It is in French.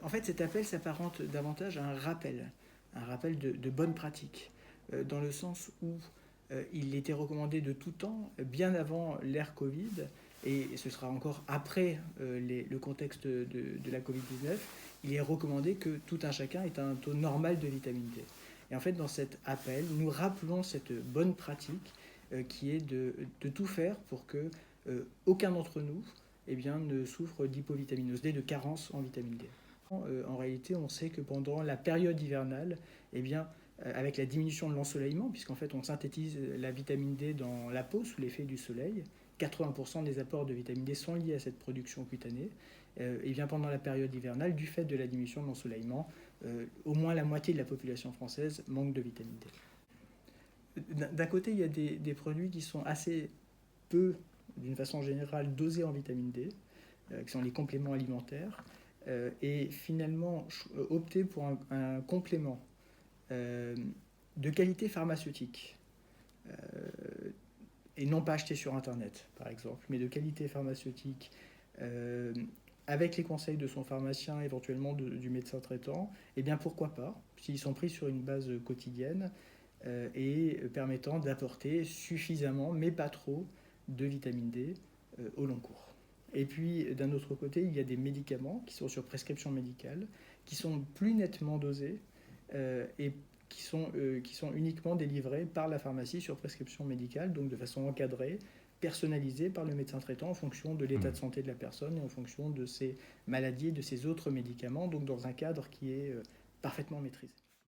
En fait, cet appel s'apparente davantage à un rappel de bonnes pratiques, dans le sens où il était recommandé de tout temps, bien avant l'ère Covid, et ce sera encore après le contexte de la Covid-19, il est recommandé que tout un chacun ait un taux normal de vitamine D. Et en fait, dans cet appel, nous rappelons cette bonne pratique qui est de tout faire pour que aucun d'entre nous ne souffre d'hypovitaminose D, de carence en vitamine D. En réalité, on sait que pendant la période hivernale, avec la diminution de l'ensoleillement, puisqu'en fait on synthétise la vitamine D dans la peau sous l'effet du soleil, 80% des apports de vitamine D sont liés à cette production cutanée. Et bien pendant la période hivernale, du fait de la diminution de l'ensoleillement, au moins la moitié de la population française manque de vitamine D. D'un côté, il y a des produits qui sont assez peu, d'une façon générale, dosés en vitamine D, qui sont les compléments alimentaires, et finalement opter pour un complément de qualité pharmaceutique, et non pas acheté sur Internet, par exemple, mais de qualité pharmaceutique, avec les conseils de son pharmacien, éventuellement du médecin traitant, eh bien pourquoi pas, s'ils sont pris sur une base quotidienne, et permettant d'apporter suffisamment, mais pas trop, de vitamine D au long cours. Et puis, d'un autre côté, il y a des médicaments qui sont sur prescription médicale, qui sont plus nettement dosés et qui sont uniquement délivrés par la pharmacie sur prescription médicale, donc de façon encadrée, personnalisée par le médecin traitant en fonction de l'état de santé de la personne et en fonction de ses maladies et de ses autres médicaments, donc dans un cadre qui est parfaitement maîtrisé.